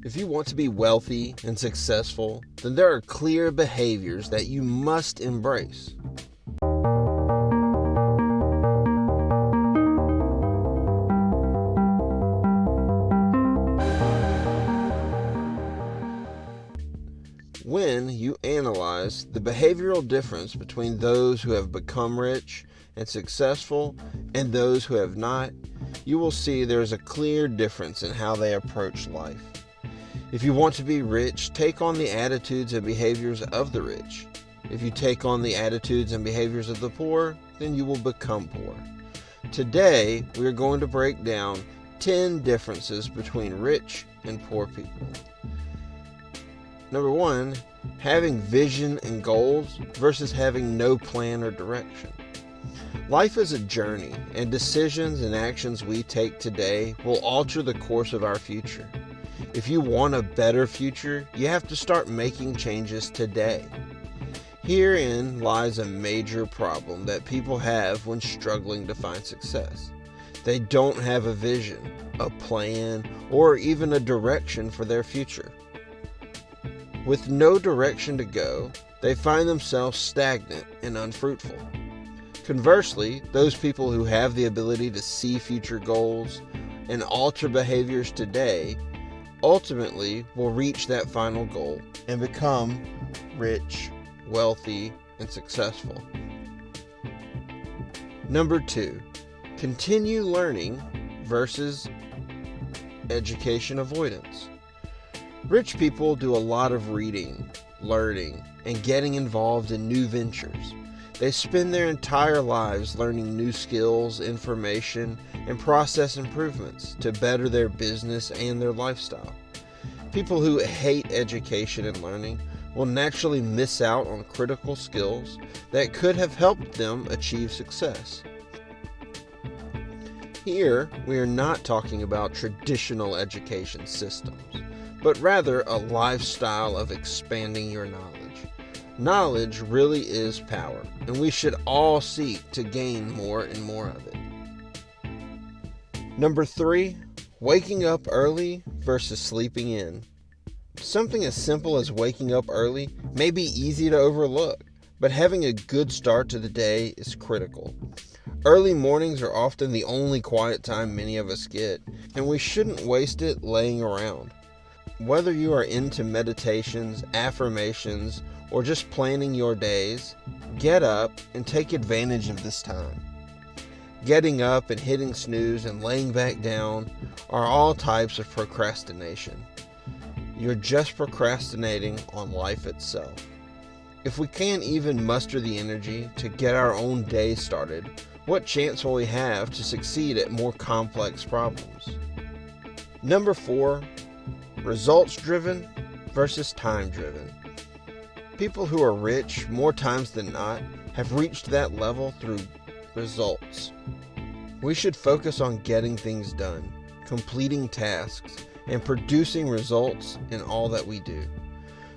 If you want to be wealthy and successful, then there are clear behaviors that you must embrace. When you analyze the behavioral difference between those who have become rich and successful and those who have not, you will see there is a clear difference in how they approach life. If you want to be rich, take on the attitudes and behaviors of the rich. If you take on the attitudes and behaviors of the poor, then you will become poor. Today, we are going to break down 10 differences between rich and poor people. Number 1, having vision and goals versus having no plan or direction. Life is a journey, and decisions and actions we take today will alter the course of our future. If you want a better future, you have to start making changes today. Herein lies a major problem that people have when struggling to find success. They don't have a vision, a plan, or even a direction for their future. With no direction to go, they find themselves stagnant and unfruitful. Conversely, those people who have the ability to see future goals and alter behaviors today ultimately will reach that final goal and become rich, wealthy, and successful. Number 2, continue learning versus education avoidance. Rich people do a lot of reading, learning, and getting involved in new ventures. They spend their entire lives learning new skills, information, and process improvements to better their business and their lifestyle. People who hate education and learning will naturally miss out on critical skills that could have helped them achieve success. Here, we are not talking about traditional education systems, but rather a lifestyle of expanding your knowledge. Knowledge really is power, and we should all seek to gain more and more of it. Number 3, waking up early versus sleeping in. Something as simple as waking up early may be easy to overlook, but having a good start to the day is critical. Early mornings are often the only quiet time many of us get, and we shouldn't waste it laying around. Whether you are into meditations, affirmations, or just planning your days, get up and take advantage of this time. Getting up and hitting snooze and laying back down are all types of procrastination. You're just procrastinating on life itself. If we can't even muster the energy to get our own day started, what chance will we have to succeed at more complex problems? Number 4, results-driven versus time-driven. People who are rich, more times than not, have reached that level through results. We should focus on getting things done, completing tasks, and producing results in all that we do.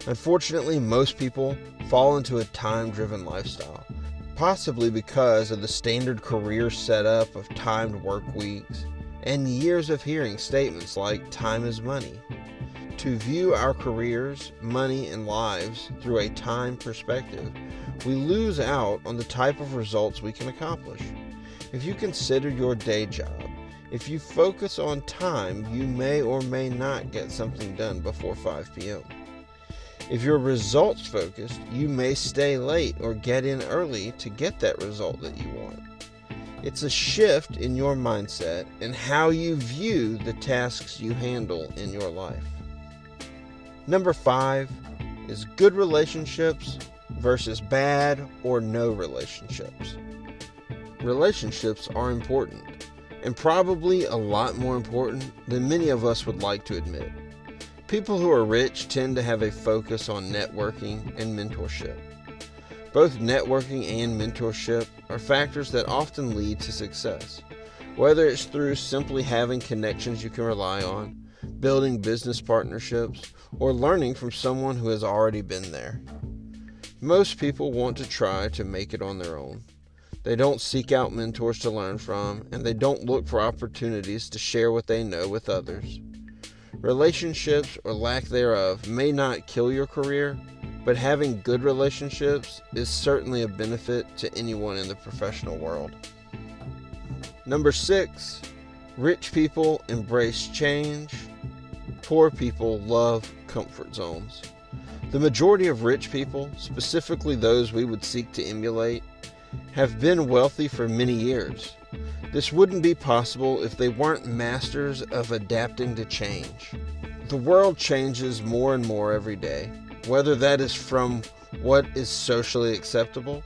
Unfortunately, most people fall into a time-driven lifestyle, possibly because of the standard career setup of timed work weeks and years of hearing statements like time is money. To view our careers, money, and lives through a time perspective, we lose out on the type of results we can accomplish. If you consider your day job, if you focus on time, you may or may not get something done before 5 p.m. If you're results focused, you may stay late or get in early to get that result that you want. It's a shift in your mindset and how you view the tasks you handle in your life. Number 5 is good relationships versus bad or no relationships. Relationships are important, and probably a lot more important than many of us would like to admit. People who are rich tend to have a focus on networking and mentorship. Both networking and mentorship are factors that often lead to success, whether it's through simply having connections you can rely on, building business partnerships, or learning from someone who has already been there. Most people want to try to make it on their own. They don't seek out mentors to learn from, and they don't look for opportunities to share what they know with others. Relationships or lack thereof may not kill your career, but having good relationships is certainly a benefit to anyone in the professional world. Number 6, rich people embrace change. Poor people love comfort zones. The majority of rich people, specifically those we would seek to emulate, have been wealthy for many years. This wouldn't be possible if they weren't masters of adapting to change. The world changes more and more every day, whether that is from what is socially acceptable,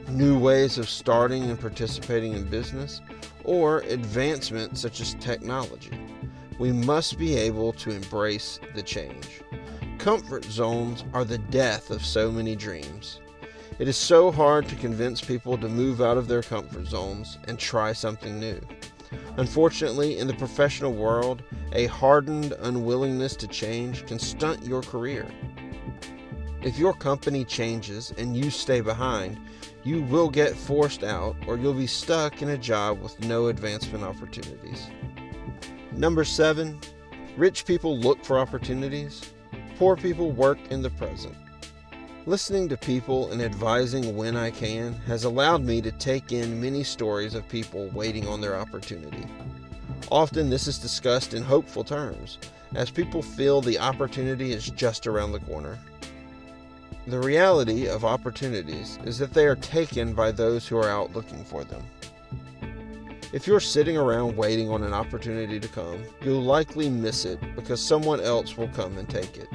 new ways of starting and participating in business, or advancements such as technology. We must be able to embrace the change. Comfort zones are the death of so many dreams. It is so hard to convince people to move out of their comfort zones and try something new. Unfortunately, in the professional world, a hardened unwillingness to change can stunt your career. If your company changes and you stay behind, you will get forced out or you'll be stuck in a job with no advancement opportunities. Number 7, rich people look for opportunities. Poor people work in the present. Listening to people and advising when I can has allowed me to take in many stories of people waiting on their opportunity. Often this is discussed in hopeful terms, as people feel the opportunity is just around the corner. The reality of opportunities is that they are taken by those who are out looking for them. If you're sitting around waiting on an opportunity to come, you'll likely miss it because someone else will come and take it.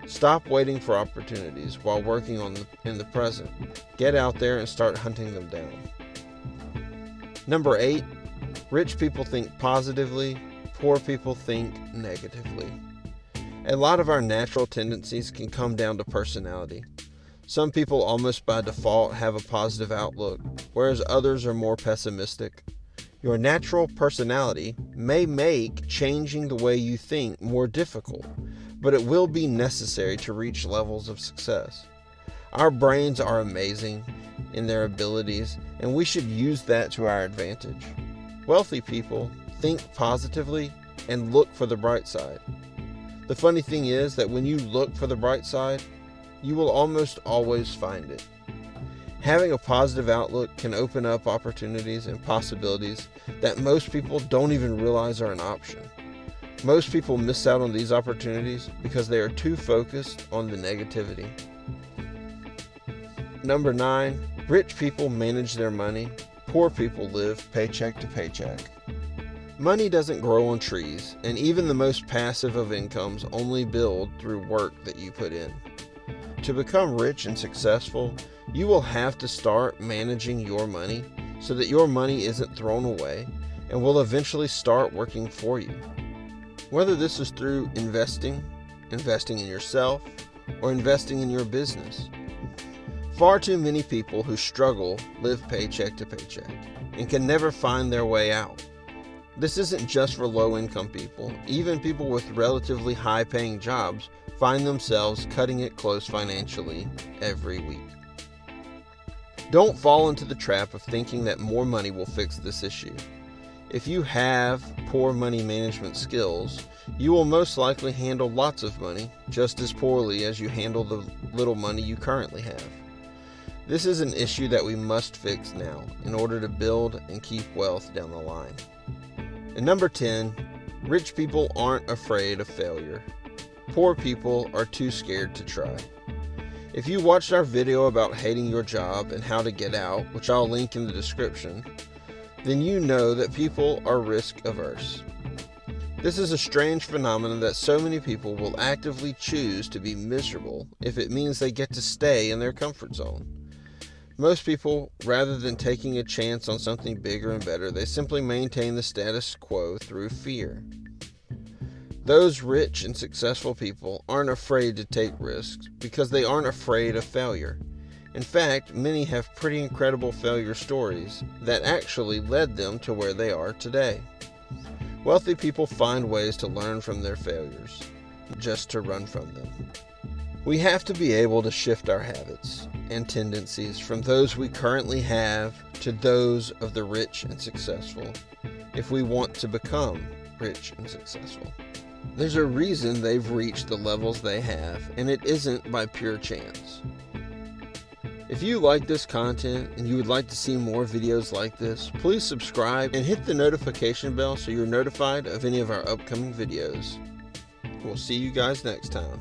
Stop waiting for opportunities while working in the present. Get out there and start hunting them down. Number 8, rich people think positively, poor people think negatively. A lot of our natural tendencies can come down to personality. Some people almost by default have a positive outlook, whereas others are more pessimistic. Your natural personality may make changing the way you think more difficult, but it will be necessary to reach levels of success. Our brains are amazing in their abilities, and we should use that to our advantage. Wealthy people think positively and look for the bright side. The funny thing is that when you look for the bright side, you will almost always find it. Having a positive outlook can open up opportunities and possibilities that most people don't even realize are an option. Most people miss out on these opportunities because they are too focused on the negativity. Number 9, rich people manage their money. Poor people live paycheck to paycheck. Money doesn't grow on trees, and even the most passive of incomes only build through work that you put in. To become rich and successful, you will have to start managing your money so that your money isn't thrown away and will eventually start working for you. Whether this is through investing in yourself, or investing in your business. Far too many people who struggle live paycheck to paycheck and can never find their way out. This isn't just for low-income people. Even people with relatively high-paying jobs find themselves cutting it close financially every week. Don't fall into the trap of thinking that more money will fix this issue. If you have poor money management skills, you will most likely handle lots of money just as poorly as you handle the little money you currently have. This is an issue that we must fix now in order to build and keep wealth down the line. And number 10, rich people aren't afraid of failure. Poor people are too scared to try. If you watched our video about hating your job and how to get out, which I'll link in the description, then you know that people are risk averse. This is a strange phenomenon that so many people will actively choose to be miserable if it means they get to stay in their comfort zone. Most people, rather than taking a chance on something bigger and better, they simply maintain the status quo through fear. Those rich and successful people aren't afraid to take risks because they aren't afraid of failure. In fact, many have pretty incredible failure stories that actually led them to where they are today. Wealthy people find ways to learn from their failures, just to run from them. We have to be able to shift our habits and tendencies from those we currently have to those of the rich and successful if we want to become rich and successful. There's a reason they've reached the levels they have, and it isn't by pure chance. If you like this content and you would like to see more videos like this, please subscribe and hit the notification bell so you're notified of any of our upcoming videos. We'll see you guys next time.